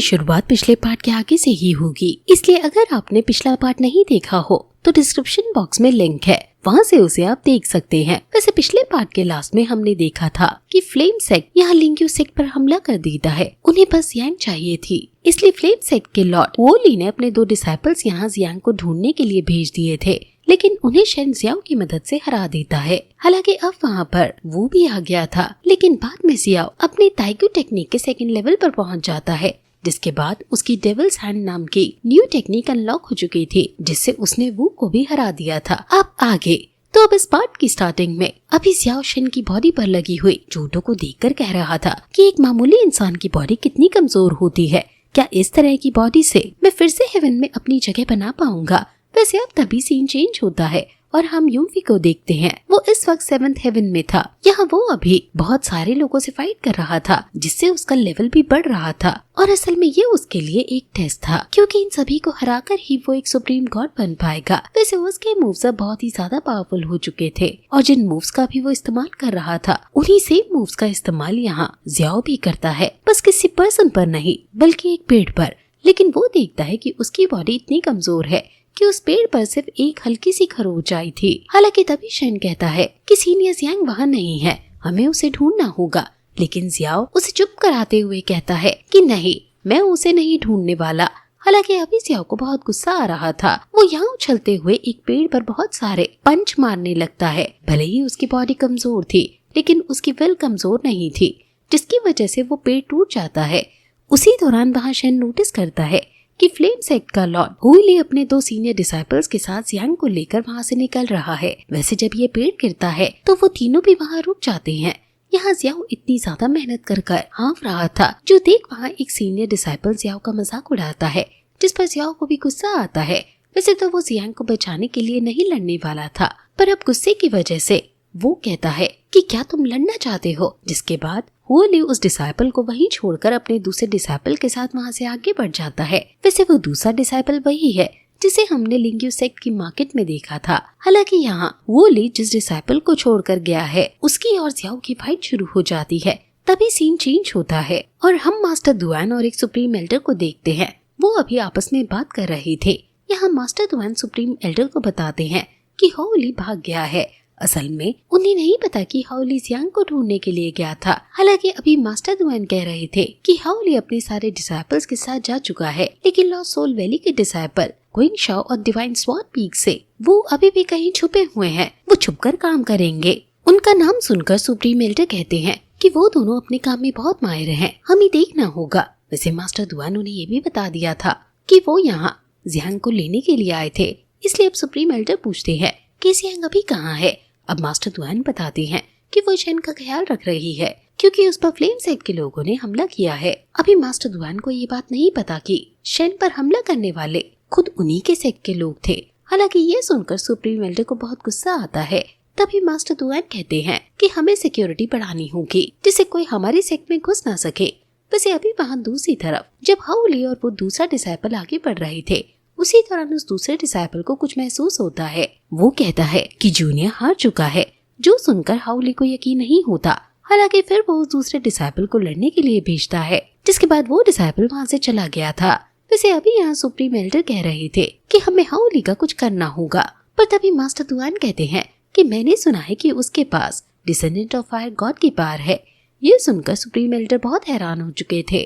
शुरुआत पिछले पार्ट के आगे से ही होगी, इसलिए अगर आपने पिछला पार्ट नहीं देखा हो तो डिस्क्रिप्शन बॉक्स में लिंक है, वहाँ से उसे आप देख सकते हैं। वैसे पिछले पार्ट के लास्ट में हमने देखा था कि फ्लेम सेक्ट यहाँ लिंक्यू सेक्ट पर हमला कर देता है। उन्हें बस यांग चाहिए थी, इसलिए फ्लेम सेक्ट के लॉर्ड वो ली ने अपने 2 डिसाइपल्स यहाँ जियांग को ढूंढने के लिए भेज दिए थे, लेकिन उन्हें शेन जियाओ की मदद से हरा देता है। हालांकि अब वहाँ पर वो भी आ गया था, लेकिन बाद में जियाओ अपनी ताइक्यू टेक्निक के 2nd लेवल पर पहुँच जाता है, जिसके बाद उसकी डेविल्स हैंड नाम की न्यू टेक्निक अनलॉक हो चुकी थी, जिससे उसने वू को भी हरा दिया था। अब आगे तो अब इस पार्ट की स्टार्टिंग में अभी जियाओ शेन की बॉडी पर लगी हुई चोटों को देखकर कह रहा था कि एक मामूली इंसान की बॉडी कितनी कमजोर होती है, क्या इस तरह की बॉडी से मैं फिर से हेवन में अपनी जगह बना पाऊंगा। वैसे अब तभी सीन चेंज होता है और हम यूवी को देखते हैं। वो इस वक्त 7th हेवन में था। यहाँ वो अभी बहुत सारे लोगों से फाइट कर रहा था, जिससे उसका लेवल भी बढ़ रहा था, और असल में ये उसके लिए एक टेस्ट था, क्योंकि इन सभी को हराकर ही वो एक सुप्रीम गॉड बन पाएगा। वैसे उसके मूव्स अब बहुत ही ज्यादा पावरफुल हो चुके थे, और जिन मूव्स का भी वो इस्तेमाल कर रहा था उन्हीं सेम मूव्स का इस्तेमाल यहाँ जियाओ भी करता है, बस किसी पर्सन पर नहीं बल्कि एक पेड़ पर। लेकिन वो देखता है कि उसकी बॉडी इतनी कमजोर है कि उस पेड़ पर सिर्फ एक हल्की सी खरोंच आई थी। हालांकि तभी शेन कहता है कि सीनियर जियांग वहाँ नहीं है, हमें उसे ढूंढना होगा। लेकिन जियाओ उसे चुप कराते हुए कहता है कि नहीं, मैं उसे नहीं ढूंढने वाला। हालांकि अभी जियाओ को बहुत गुस्सा आ रहा था। वो यहाँ उछलते हुए एक पेड़ पर बहुत सारे पंच मारने लगता है। भले ही उसकी बॉडी कमजोर थी, लेकिन उसकी विल कमजोर नहीं थी, जिसकी वजह से वो पेड़ टूट जाता है। उसी दौरान वहाँ शेन नोटिस करता है कि फ्लेम सेक्ट का लॉर्ड हुईली अपने 2 सीनियर डिसाइपल्स के साथ जियांग को लेकर वहाँ से निकल रहा है। वैसे जब ये पेड़ गिरता है तो वो तीनों भी वहाँ रुक जाते हैं। यहाँ जियाओ इतनी ज्यादा मेहनत कर हाँफ रहा था, जो देख वहाँ एक सीनियर डिसाइपल जियाओ का मजाक उड़ाता है, जिस पर जियाओ को भी गुस्सा आता है। वैसे तो वो जियांग को बचाने के लिए नहीं लड़ने वाला था, पर अब गुस्से की वजह से वो कहता है कि क्या तुम लड़ना चाहते हो। जिसके बाद हुईली उस डिसाइपल को वहीं छोड़कर अपने दूसरे डिसाइपल के साथ वहाँ से आगे बढ़ जाता है। वैसे वो दूसरा डिसाइपल वही है जिसे हमने लिंक्यू सेक्ट की मार्केट में देखा था। हालांकि यहाँ हुईली जिस डिसाइपल को छोड़कर गया है उसकी और जियाओ की फाइट शुरू हो जाती है। तभी सीन चेंज होता है और हम मास्टर दुआन और एक सुप्रीम एल्डर को देखते हैं। वो अभी आपस में बात कर रहे थे। यहाँ मास्टर दुआन सुप्रीम एल्डर को बताते हैं कि हुईली भाग गया है। असल में उन्हें नहीं पता कि हुईली जियांग को ढूंढने के लिए गया था। हालांकि अभी मास्टर दुआन कह रहे थे कि हुईली अपने सारे डिसाइपल्स के साथ जा चुका है, लेकिन लॉस्ट सोल वैली के डिसाइपल क्वीन शाओ और डिवाइन स्वॉर्ड पीक से वो अभी भी कहीं छुपे हुए हैं। वो छुपकर काम करेंगे। उनका नाम सुनकर सुप्रीम एल्डर कहते हैं कि वो दोनों अपने काम में बहुत माहिर हैं, हमें देखना होगा। वैसे मास्टर दुआन उन्हें ये भी बता दिया था कि वो यहाँ जियांग को लेने के लिए आए थे, इसलिए अब सुप्रीम एल्डर पूछते हैं कि जियांग अभी कहाँ है। अब मास्टर दुआन बताते हैं कि वो शेन का ख्याल रख रही है, क्योंकि उस पर फ्लेम सेक्ट के लोगों ने हमला किया है। अभी मास्टर दुआन को ये बात नहीं पता कि शेन पर हमला करने वाले खुद उन्हीं के सेक्ट के लोग थे। हालांकि ये सुनकर सुप्रीम एल्डर को बहुत गुस्सा आता है। तभी मास्टर दुआन कहते हैं कि हमें सिक्योरिटी बढ़ानी होगी, जिससे कोई हमारे सेक्ट में घुस ना सके। वैसे अभी वहाँ दूसरी तरफ जब हुईली और वो दूसरा डिसाइपल आगे बढ़ रहे थे, उसी दौरान उस दूसरे डिसाइपल को कुछ महसूस होता है। वो कहता है कि जूनियर हार चुका है, जो सुनकर हुईली को यकीन नहीं होता। हालांकि फिर वो उस दूसरे डिसाइपल को लड़ने के लिए भेजता है, जिसके बाद वो डिसाइपल वहाँ से चला गया था। वैसे अभी यहाँ सुप्रीम एल्डर कह रहे थे कि हमें हुईली का कुछ करना होगा, पर तभी मास्टर दुआन कहते हैं कि मैंने सुना है कि उसके पास डिसेंडेंट ऑफ फायर गॉड की पावर है। ये सुनकर सुप्रीम एल्डर बहुत हैरान हो चुके थे।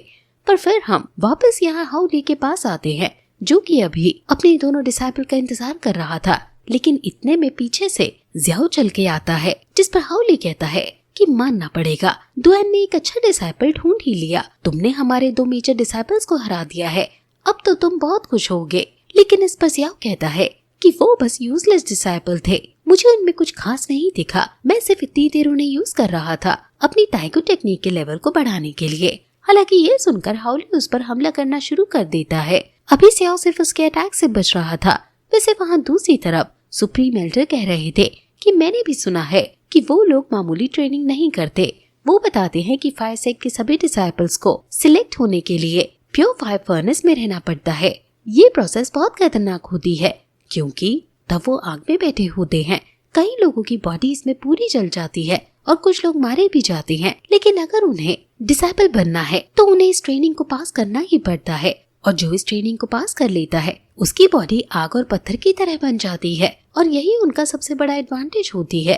पर फिर हम वापस यहाँ हुईली के पास आते हैं, जो कि अभी अपने दोनों डिसाइपल का इंतजार कर रहा था। लेकिन इतने में पीछे से जियाओ चल के आता है, जिस पर हुईली कहता है कि मानना पड़ेगा, दुआन ने एक अच्छा डिसाइपल ढूंढ ही लिया। तुमने हमारे 2 मेजर डिसाइपल्स को हरा दिया है, अब तो तुम बहुत खुश होगे। लेकिन इस पर जियाओ कहता है कि वो बस यूजलेस डिसाइपल थे, मुझे उनमें कुछ खास नहीं दिखा। मैं सिर्फ इतनी देर उन्हें यूज कर रहा था अपनी ताइक्यू टेक्निक के लेवल को बढ़ाने के लिए। हालांकि ये सुनकर हुईली उस पर हमला करना शुरू कर देता है। अभी जियाओ सिर्फ उसके अटैक से बच रहा था। वैसे वहाँ दूसरी तरफ सुप्रीम एल्डर कह रहे थे कि मैंने भी सुना है कि वो लोग मामूली ट्रेनिंग नहीं करते। वो बताते हैं कि फायर सेक्ट के सभी डिसाइपल्स को सिलेक्ट होने के लिए प्योर फायर फर्नेस में रहना पड़ता है। ये प्रोसेस बहुत खतरनाक होती है, क्योंकि तब वो आग में बैठे होते हैं। कई लोगों की बॉडी इसमें पूरी जल जाती है और कुछ लोग मारे भी जाते हैं, लेकिन अगर उन्हें डिसेबल बनना है तो उन्हें इस ट्रेनिंग को पास करना ही पड़ता है। और जो इस ट्रेनिंग को पास कर लेता है उसकी बॉडी आग और पत्थर की तरह बन जाती है और यही उनका सबसे बड़ा एडवांटेज होती है।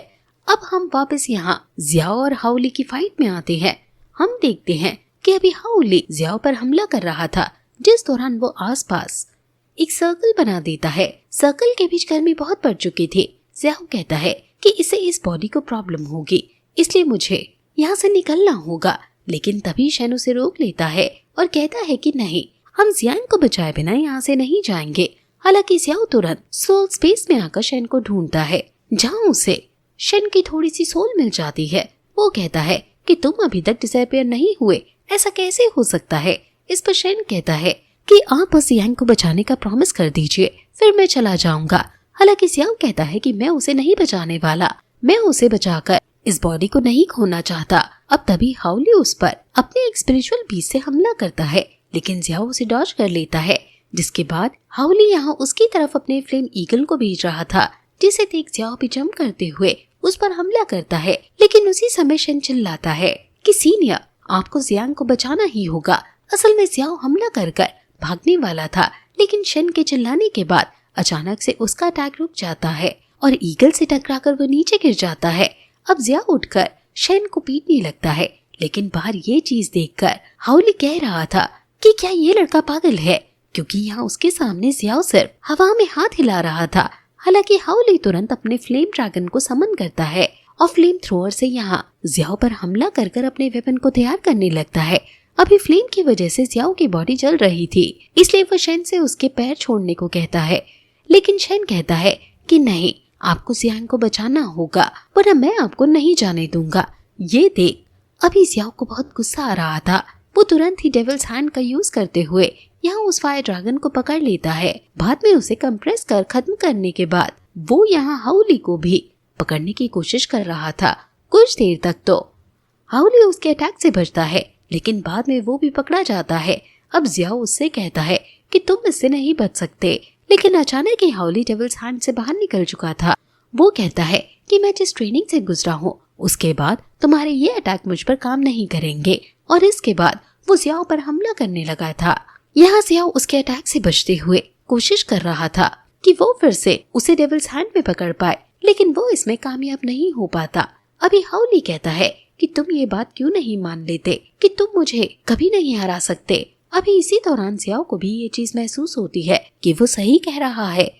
अब हम वापस यहाँ जियाओ और हाउली की फाइट में आते हैं। हम देखते हैं कि अभी हाउली जियाओ पर हमला कर रहा था, जिस दौरान वो आसपास एक सर्कल बना देता है। सर्कल के बीच गर्मी बहुत बढ़ चुकी थी। जियाओ कहता है कि इसे इस बॉडी को प्रॉब्लम होगी, इसलिए मुझे यहाँ से निकलना होगा। लेकिन तभी शेन उसे रोक लेता है और कहता है कि नहीं, हम जियान को बचाए बिना यहाँ से नहीं जाएंगे। हालांकि जियाओ तुरंत सोल स्पेस में आकर शेन को ढूंढता है, जहाँ उसे शेन की थोड़ी सी सोल मिल जाती है। वो कहता है कि तुम अभी तक डिसअपियर नहीं हुए, ऐसा कैसे हो सकता है। इस पर शेन कहता है कि आप बस जियान को बचाने का प्रॉमिस कर दीजिए, फिर मैं चला जाऊंगा। हालांकि जियाओ कहता है कि मैं उसे नहीं बचाने वाला, मैं उसे बचाकर इस बॉडी को नहीं खोना चाहता। अब तभी हाउली उस पर अपने एक स्पिरिचुअल बीज से हमला करता है, लेकिन जियाओ उसे डॉज कर लेता है। जिसके बाद हाउली यहाँ उसकी तरफ अपने फ्लेम ईगल को भेज रहा था, जिसे देख जियाओ भी जंप करते हुए उस पर हमला करता है। लेकिन उसी समय शेन चिल्लाता है कि सीनियर, आपको जियांग को बचाना ही होगा। असल में जियाओ हमला कर भागने वाला था, लेकिन शेन के चिल्लाने के बाद अचानक से उसका अटैक रुक जाता है और ईगल से टकराकर वो नीचे गिर जाता है। अब जियाओ उठकर शेन को पीटने लगता है, लेकिन बाहर ये चीज देखकर हाउली कह रहा था कि क्या ये लड़का पागल है, क्योंकि यहाँ उसके सामने जियाओ सिर्फ हवा में हाथ हिला रहा था। हालांकि हाउली तुरंत अपने फ्लेम ड्रैगन को समन करता है और फ्लेम थ्रोअर से यहाँ जियाओ पर हमला कर अपने वेपन को तैयार करने लगता है। अभी फ्लेम की वजह से जियाओ की बॉडी जल रही थी, इसलिए वो शेन से उसके पैर छोड़ने को कहता है। लेकिन शेन कहता है कि नहीं, आपको जियांग को बचाना होगा, वरना मैं आपको नहीं जाने दूंगा। ये देख अभी जियाओ को बहुत गुस्सा आ रहा था। वो तुरंत ही डेविल्स हैंड का यूज करते हुए यहाँ उस फायर ड्रैगन को पकड़ लेता है। बाद में उसे कंप्रेस कर खत्म करने के बाद वो यहाँ हाउली को भी पकड़ने की कोशिश कर रहा था। कुछ देर तक तो हाउली उसके अटैक से बचता है, लेकिन बाद में वो भी पकड़ा जाता है। अब जियाओ उससे कहता है कि तुम इससे नहीं बच सकते, लेकिन अचानक ही हाउली डेविल्स हैंड से बाहर निकल चुका था। वो कहता है कि मैं जिस ट्रेनिंग से गुजरा हूँ उसके बाद तुम्हारे ये अटैक मुझ पर काम नहीं करेंगे। और इसके बाद वो जियाओ पर हमला करने लगा था। यहाँ जियाओ उसके अटैक से बचते हुए कोशिश कर रहा था कि वो फिर से उसे डेविल्स हैंड में पकड़ पाए, लेकिन वो इसमें कामयाब नहीं हो पाता। अभी हाउली कहता है कि तुम ये बात क्यों नहीं मान लेते कि तुम मुझे कभी नहीं हरा सकते। अभी इसी दौरान जियाओ को भी ये चीज महसूस होती है कि वो सही कह रहा है,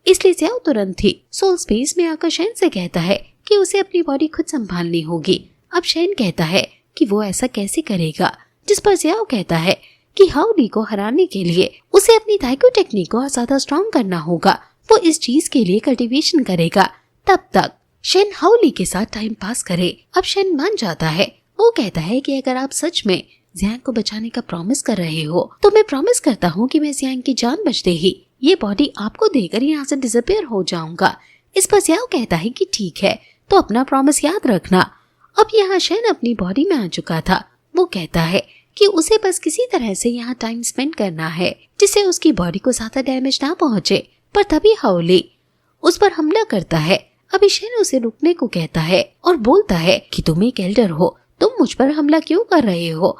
इसलिए जियाओ तुरंत ही सोल स्पेस में आकर शेन से कहता है कि उसे अपनी बॉडी खुद संभालनी होगी। अब शेन कहता है कि वो ऐसा कैसे करेगा, जिस पर जियाओ कहता है कि हाउली को हराने के लिए उसे अपनी ताइक्वांडो टेक्निक को ज्यादा स्ट्रॉन्ग करना होगा। वो इस चीज के लिए कल्टीवेशन करेगा। तब तक शेन हाउली के साथ टाइम पास करे। अब शेन मान जाता है। वो कहता है कि अगर आप सच में जियांग को बचाने का प्रॉमिस कर रहे हो तो मैं प्रॉमिस करता हूँ कि मैं जियांग की जान बचते ही ये बॉडी आपको देकर यहाँ से डिसअपियर हो जाऊंगा। इस पर जियाओ कहता है कि ठीक है, तो अपना प्रॉमिस याद रखना। अब यहाँ शेन अपनी बॉडी में आ चुका था। वो कहता है कि उसे बस किसी तरह से यहाँ टाइम स्पेंड करना है जिससे उसकी बॉडी को ज्यादा डैमेज ना पहुँचे। पर तभी हाउली उस पर हमला करता है। अभी शेन उसे रुकने को कहता है और बोलता है कि तुम एक एल्डर हो, तुम मुझ पर हमला क्यों कर रहे हो,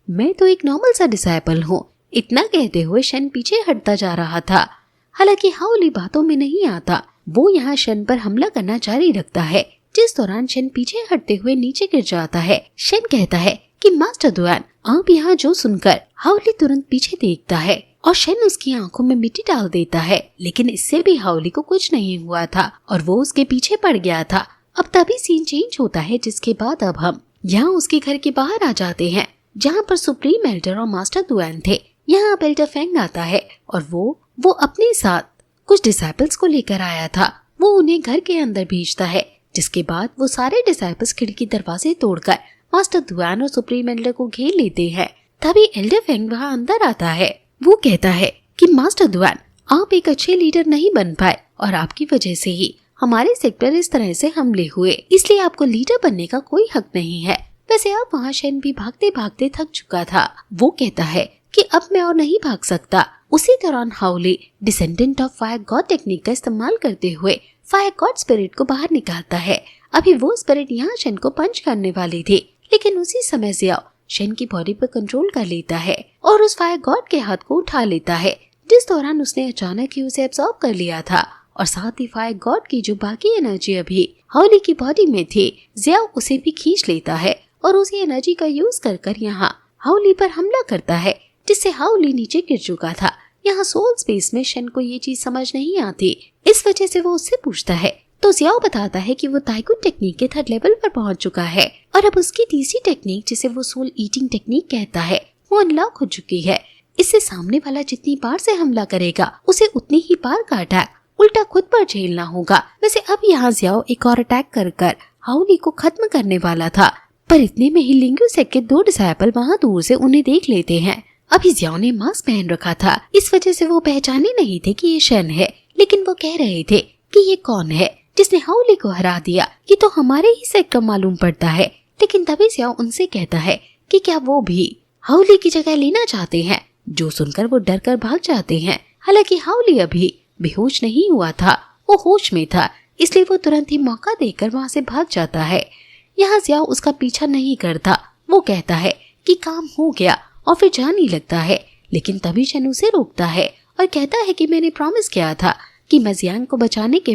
मैं तो एक नॉर्मल सा डिसाइपल हूँ। इतना कहते हुए शेन पीछे हटता जा रहा था। हालांकि हाउली बातों में नहीं आता। वो यहाँ शेन पर हमला करना जारी रखता है, जिस दौरान शेन पीछे हटते हुए नीचे गिर जाता है। शेन कहता है कि मास्टर दुआन, आप यहाँ जो सुनकर हाउली तुरंत पीछे देखता है और शेन उसकी आंखों में मिट्टी डाल देता है, लेकिन इससे भी हाउली को कुछ नहीं हुआ था और वो उसके पीछे पड़ गया था। अब तभी सीन चेंज होता है, जिसके बाद अब हम यहाँ उसके घर के बाहर आ जाते हैं, जहाँ पर सुप्रीम एल्डर और मास्टर दुआन थे। यहाँ अब एल्डर फेंग आता है और वो अपने साथ कुछ डिसाइपल्स को लेकर आया था। वो उन्हें घर के अंदर भेजता है, जिसके बाद वो सारे डिसाइपल्स खिड़की दरवाजे तोड़कर मास्टर दुआन और सुप्रीम एल्डर को घेर लेते हैं। तभी एल्डर फेंग वहाँ अंदर आता है। वो कहता है कि मास्टर दुआन, आप एक अच्छे लीडर नहीं बन पाए और आपकी वजह से ही हमारे सेक्टर इस तरह से हमले हुए, इसलिए आपको लीडर बनने का कोई हक नहीं है। वैसे अब वहाँ शेन भी भागते भागते थक चुका था। वो कहता है कि अब मैं और नहीं भाग सकता। उसी दौरान holy descendant of fire god technique का इस्तेमाल करते हुए फायर गॉड स्पिरिट को बाहर निकालता है। अभी वो स्पिरिट यहाँ शेन को पंच करने वाली थी, लेकिन उसी समय जियाओ शेन की बॉडी पर कंट्रोल कर लेता है और उस फायर गॉड के हाथ को उठा लेता है, जिस दौरान उसने अचानक ही उसे एब्सॉर्ब कर लिया था। और साथ ही फायर गॉड की जो बाकी एनर्जी अभी हाउली की बॉडी में थी, जियाओ उसे भी खींच लेता है और उसी एनर्जी का यूज कर यहाँ हाउली पर हमला करता है, जिससे हाउली नीचे गिर चुका था। यहाँ सोल स्पेस में शेन को ये चीज समझ नहीं आती, इस वजह से वो उससे पूछता है तो जियाओ बताता है कि वो ताइकुन टेक्निक के 3rd लेवल पर पहुंच चुका है और अब उसकी तीसरी टेक्निक, जिसे वो सोल ईटिंग टेक्निक कहता है, वो अनलॉक हो चुकी है। इससे सामने वाला जितनी बार से हमला करेगा उसे उतनी ही बार का अटैक उल्टा खुद पर झेलना होगा। वैसे अब यहाँ जियाओ एक और अटैक कर हाउली को खत्म करने वाला था, पर इतने में ही लिंगू सेक के 2 डिसाइपल वहाँ दूर से उन्हें देख लेते हैं। अभी जियाओ ने मास्क पहन रखा था, इस वजह से वो पहचाने नहीं थे कि ये शेन है, लेकिन वो कह रहे थे कि ये कौन है जिसने हाउली को हरा दिया, ये तो हमारे ही सेक्ट का मालूम पड़ता है। लेकिन तभी जियाओ उनसे कहता है कि क्या वो भी हाउली की जगह लेना चाहते हैं, जो सुनकर वो डर कर भाग जाते हैं। हालांकि हाउली अभी बेहोश नहीं हुआ था, वो होश में था, इसलिए वो तुरंत ही मौका देकर वहाँ से भाग जाता है। यहाँ जियाओ उसका पीछा नहीं करता, वो कहता है कि काम हो गया और फिर जाने लगता है। लेकिन तभी शेन उसे रोकता है और कहता है कि मैंने प्रॉमिस किया था कि मैं जियांग को बचाने के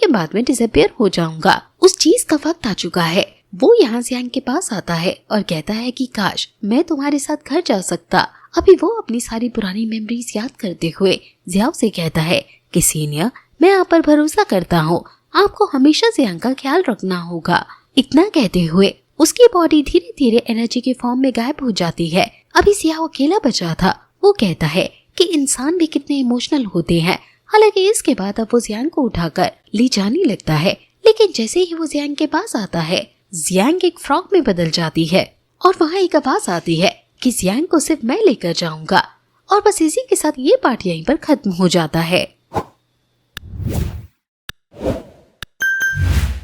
बाद में डिसअपीयर हो जाऊंगा। उस चीज का वक्त आ चुका है। वो यहाँ जियांग के पास आता है और कहता है कि काश मैं तुम्हारे साथ घर जा सकता। अभी वो अपनी सारी पुरानी मेमोरीज याद करते हुए जियाओ से कहता है कि सीनियर, मैं आप पर भरोसा करता हूँ, आपको हमेशा जियांग का ख्याल रखना होगा। इतना कहते हुए उसकी बॉडी धीरे धीरे एनर्जी के फॉर्म में गायब हो जाती है। अभी जियाओ अकेला बचा था। वो कहता है कि इंसान भी कितने इमोशनल होते हैं। हालांकि इसके बाद अब वो जियांग को उठाकर ले जाने लगता है, लेकिन जैसे ही वो जियांग के पास आता है, जियांग एक फ्रॉग में बदल जाती है और वहाँ एक आवाज आती है कि जियांग को सिर्फ मैं लेकर जाऊंगा। और बस इसी के साथ ये पार्ट यहीं पर खत्म हो जाता है।